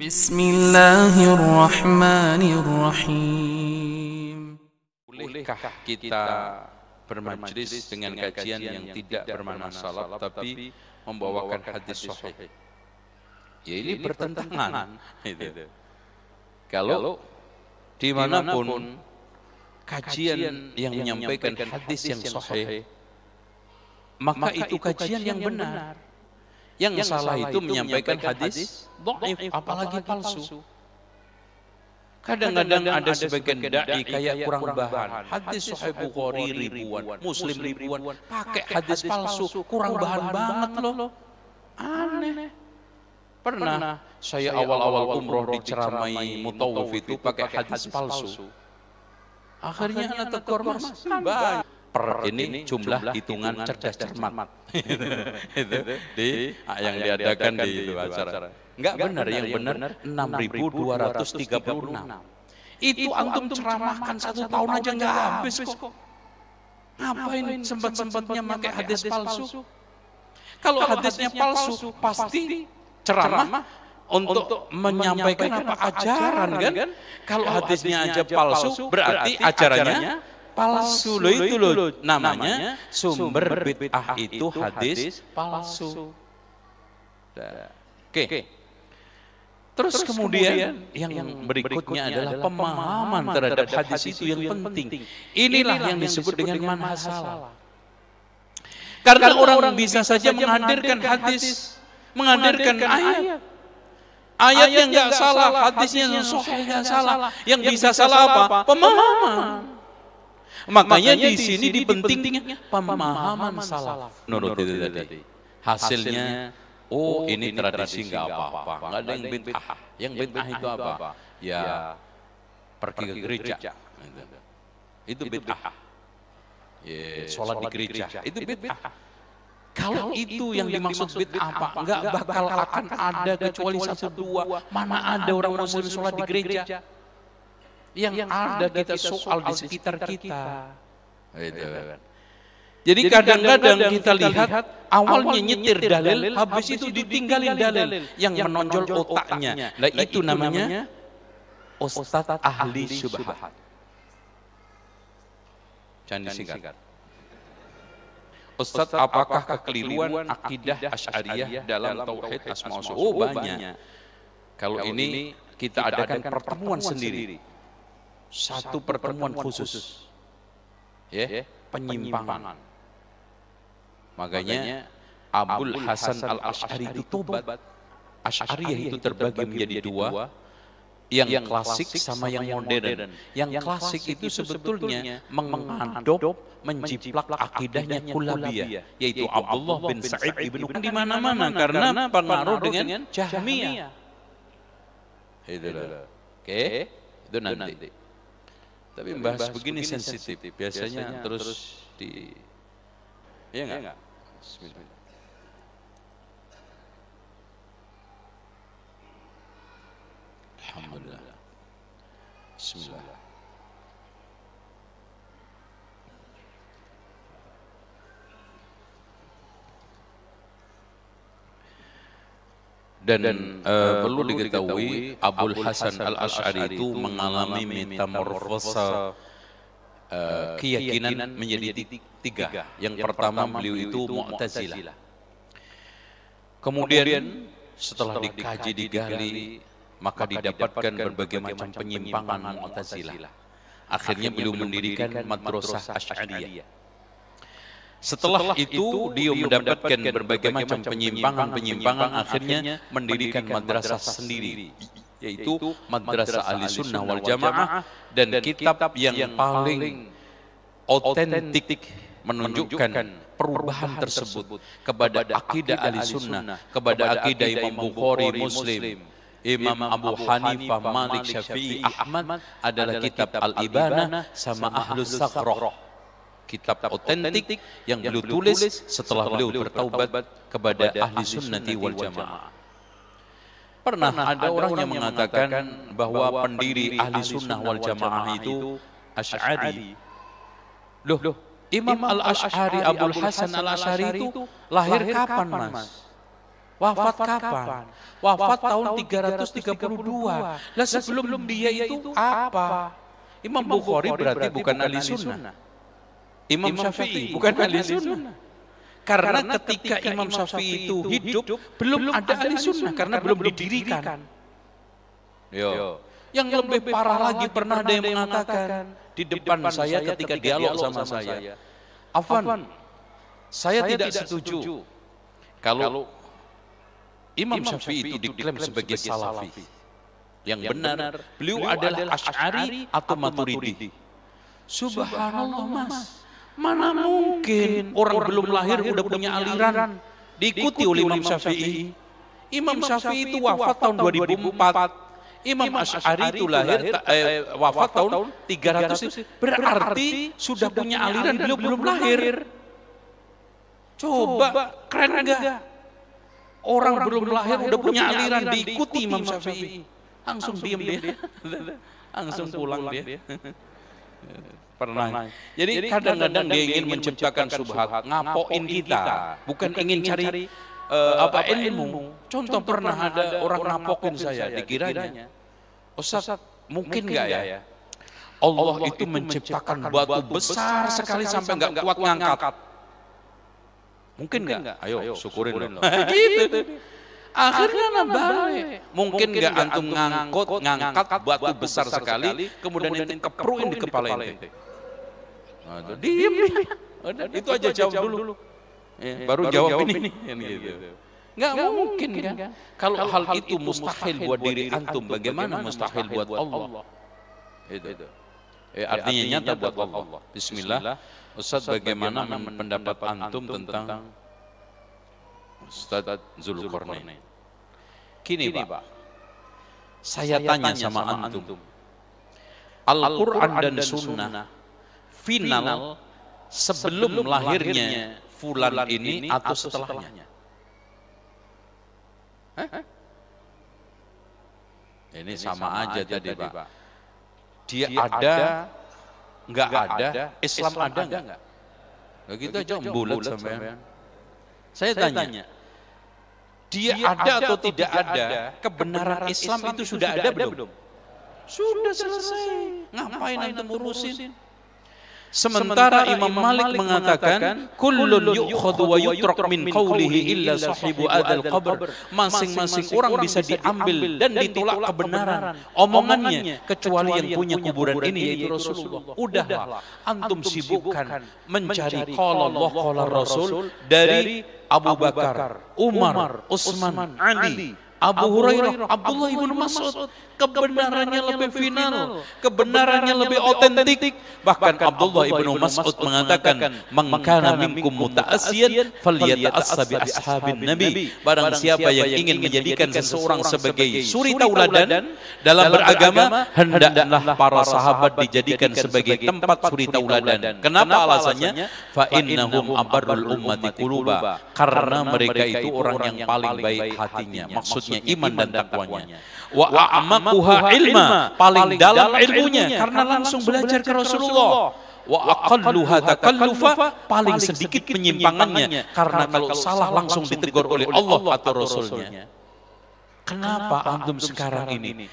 Bismillahirrahmanirrahim. Bolehkah kita bermajlis dengan kajian yang tidak bermakna salaf tapi membawakan hadis sahih? Ya ini bertentangan. Kalau dimanapun kajian yang menyampaikan hadis yang sahih, maka itu kajian yang benar. Yang salah itu menyampaikan hadis dhaif, apalagi palsu. Kadang-kadang ada sebagian dai kayak kurang bahan. Hadis Sahih Bukhari ribuan, Muslim ribuan, pakai hadis palsu, kurang bahan banget loh. Aneh. Pernah saya awal-awal umroh diceramai mutawaf itu pakai hadis palsu. Akhirnya anak tegur, Mas, banyak. Ini jumlah hitungan cerdas cermat. itu yang diadakan di itu acara. Enggak benar, yang benar 6.236. Itu antum ceramahkan 1 tahun aja enggak habis kok. Ngapain sempat-sempatnya pakai hadis palsu? Kalau hadisnya palsu, pasti ceramah untuk menyampaikan apa ajaran kan? Kalau hadisnya aja palsu, berarti ajarannya palsu. Loh itu loh namanya sumber bid'ah itu hadis palsu. Oke. Terus kemudian yang berikutnya adalah pemahaman terhadap hadis itu yang penting. Inilah yang disebut dengan manhaj salaf. Karena orang bisa saja menghadirkan hadis, menghadirkan ayat. Ayatnya enggak salah, hadisnya yang sahih enggak salah. Yang bisa salah apa? Pemahaman. Makanya di sini dipentingnya pemahaman salaf. Menurut itu tadi. Hasilnya, oh ini tradisi nggak apa-apa, nggak ada yang bid'ah. Yang bid'ah itu apa? Ya pergi ke gereja. Itu bid'ah. Ya, sholat di gereja. Itu bid'ah. Kalau itu yang dimaksud bid'ah apa? Nggak bakal akan ada kecuali 1-2. Mana ada orang muslim sholat di gereja? Yang ada kita soal di sekitar kita. Jadi kadang-kadang kita lihat awalnya nyetir dalil, habis itu ditinggalin dalil yang menonjol otaknya. Nah itu namanya ustadz ahli syubhat. Jangan disingkat. Ustadz, apakah kekeliruan akidah Asy'ariyah dalam tauhid asma wa sifat? Oh banyak. Kalau ini kita adakan pertemuan sendiri. Satu pertemuan khusus, ya, penyimpangan. Makanya Abul Hasan Al-Asy'ari itu tobat. Asy'ariyah itu terbagi menjadi 2, yang klasik sama yang modern. Yang klasik itu sebetulnya mengadop, menjiplak akidahnya Kullabiyah, yaitu Abdullah bin Sa'id ibnu di mana-mana karena pengaruh dengan Jahmiyah. Oke, itu nanti. Tapi membahas begini sensitif, biasanya terus di, ya enggak? Bismillah. Alhamdulillah. Bismillah. Dan perlu diketahui Abul Hasan Al-Asy'ari itu mengalami metamorfosa keyakinan menjadi 3. Yang pertama beliau itu Mu'tazilah. Kemudian setelah dikaji digali maka didapatkan berbagai macam penyimpangan Mu'tazilah. Akhirnya beliau mendirikan Madrasah Asy'ariyah. Setelah itu dia mendapatkan berbagai macam penyimpangan, akhirnya mendirikan madrasah sendiri, yaitu Madrasah Ahli Sunnah wal Jamaah, dan kitab yang paling otentik menunjukkan perubahan tersebut kepada akidah Ahli Sunnah, kepada akidah Imam Bukhari, Muslim, Imam Abu Hanifah, Malik, Syafi'i, Ahmad adalah kitab Al-Ibanah sama Ahlus Sakrah. Kitab otentik yang beliau tulis setelah beliau bertaubat kepada ahli sunnati wal jamaah. Pernah ada orang yang mengatakan bahwa pendiri ahli sunnah wal jamaah itu Asy'ari. Loh, Imam Al-Asy'ari, Abul Hasan Al-Asy'ari itu lahir kapan, Mas? Wafat kapan? Wafat tahun 332. Lah sebelum dia itu apa? Imam Bukhari berarti bukan ahli sunnah. Imam Syafi'i bukan ahli sunnah. Karena ketika Imam Syafi'i itu hidup, belum ada ahli sunnah karena belum didirikan. Yo. Yang lebih parah lagi pernah ada yang mengatakan di depan saya ketika dialog sama saya, Afwan, saya tidak setuju kalau Imam Syafi'i itu diklaim sebagai salafi. Yang benar, beliau adalah Asy'ari atau Maturidi. Subhanallah Mas, mana mungkin orang belum lahir udah punya aliran diikuti oleh Imam Syafi'i. Imam Syafi'i itu wafat tahun 2004. Imam Asy'ari itu lahir wafat tahun 300. Berarti sudah punya aliran, beliau belum lahir. Coba keren enggak? Orang belum lahir udah punya aliran diikuti Imam Syafi'i. Langsung diam dia. Langsung pulang dia. Pernah. Jadi kadang-kadang dia ingin menciptakan subhat, ngapoin kita, bukan ingin cari ilmu. Contoh pernah ada orang napokin saya, dikiranya, Ustaz, mungkin enggak ya? Allah itu menciptakan batu besar sekali sampai enggak kuat ngangkat. Mungkin enggak? Ayo syukurin loh. Gitu. Akhirnya nambah. Mungkin enggak antum ngangkat batu besar sekali, kemudian ente kepruin di kepala ente. Nah, diam. Itu aja jawab dulu. Baru jawab ini. Gitu. Enggak mungkin kan? Kalau hal itu mustahil buat diri antum, bagaimana mustahil buat Allah? Itu. Artinya nyata buat Allah. Bismillah. Ustaz, bagaimana pendapat antum tentang Ustaz Zulkarnain? Kini Pak, saya tanya sama antum, Al-Quran dan Sunnah final sebelum lahirnya fulan ini atau setelahnya? Ini sama aja tadi Pak. Dia ada, enggak ada, Islam ada enggak? Begitu aja bulat sampean. Saya tanya, dia ada atau tidak ada, kebenaran Islam itu sudah ada belum? Sudah selesai. Ngapain antum urusin? Sementara Imam Malik mengatakan, kullun yu'khadhu wa yutrak min qawlihi illa sahibu adzal qabr. Masing-masing orang bisa diambil dan ditolak kebenaran omongannya kecuali yang punya kuburan ini yaitu Rasulullah. Udahlah, antum sibukkan mencari qala Allah qala Rasul dari Abu Bakar, Umar, Utsman, Ali, Abu Hurairah, Abdullah ibn Mas'ud. Kebenarannya lebih final, kebenarannya lebih otentik. Bahkan Abdullah ibn Mas'ud mengatakan, "Man kana minkum muta'assiyan falyata'assa bi ashabin nabi." Barang siapa yang ingin menjadikan seseorang sebagai suri tauladan dalam beragama, hendaklah para sahabat dijadikan sebagai tempat suri tauladan. Kenapa alasannya? Fa innahum abarrul ummati quluba. Karena mereka itu orang yang paling baik hatinya, maksudnya iman dan takwanya. Wa a'maquha ilma, paling dalam ilmunya karena langsung belajar ke Rasulullah. Wa aqalluha takallufa, paling sedikit penyimpangannya karena kalau salah langsung ditegur oleh Allah atau Rasulnya. Kenapa antum sekarang ini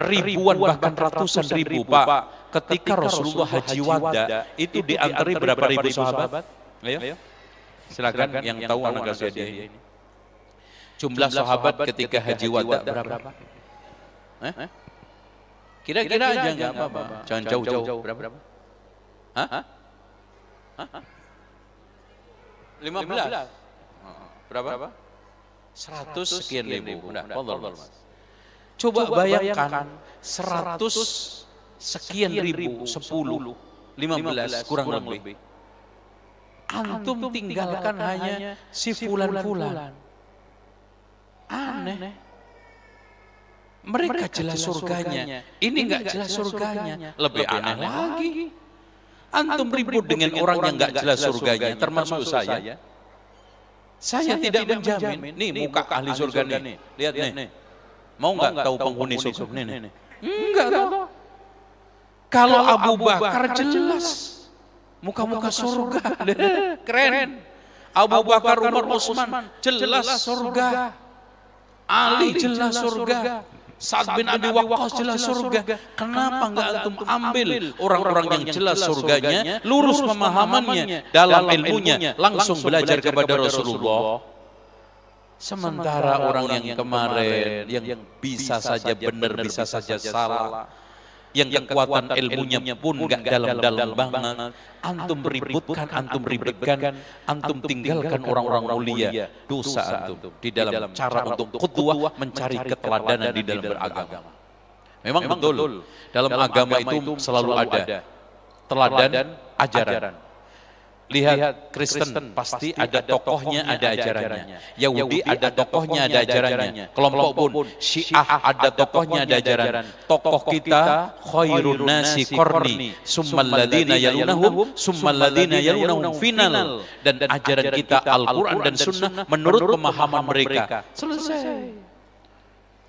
ribuan bahkan ratusan ribu Pak, ketika Rasulullah haji wada itu diantari berapa ribu sahabat? Ayo silakan yang tahu anak kasih hadiah ini. Jumlah sahabat ketika haji wada berapa? Kira-kira aja enggak apa-apa. Jangan jauh-jauh. Berapa? Hah? 15. Berapa? 100 sekian ribu. Coba bayangkan 100 sekian ribu, 10, 15 kurang lebih. Antum tinggalkan hanya si fulan-fulan. Aneh. Mereka jelas surganya, ini enggak jelas surganya. Lebih aneh lagi. Antum ribut dengan orang yang enggak jelas surganya, termasuk saya. Saya tidak menjamin. Nih muka ahli surga nih, lihat nih. Mau enggak tahu penghuni surga nih? Enggak tahu. Kalau Abu Bakar jelas, muka-muka surga, keren. Abu Bakar, Umar, Utsman jelas surga. Ali jelas surga. Sa'ad bin Abi Waqqas jelas surga. Kenapa enggak antum ambil orang-orang yang jelas surganya, lurus pemahamannya, dalam ilmunya, langsung belajar kepada Rasulullah? Sementara orang yang kemarin, yang bisa saja benar, bisa saja salah, yang kekuatan ilmunya pun enggak dalam-dalam banget, antum ributkan, antum tinggalkan orang-orang mulia, dosa antum di dalam cara untuk qudwah, mencari keteladanan di dalam beragama. Memang betul, dalam agama itu selalu ada teladan, ajaran. Lihat Kristen pasti ada tokohnya, ada ajarannya. Yahudi ada tokohnya, ada ajarannya. Kelompok pun Syiah ada tokohnya, ada ajaran. Tokoh kita khairun nasi qarni, summal ladzina yalunahum, summal ladzina yalunahum final. Dan ajaran kita Al-Qur'an dan Sunnah menurut pemahaman mereka. Selesai.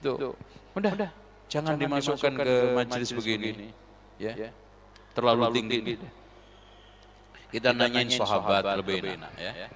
Tuh. Udah. Jangan dimasukkan ke majelis begini. Ya. Terlalu tinggi. Kita nanyain sahabat lebih enak ya.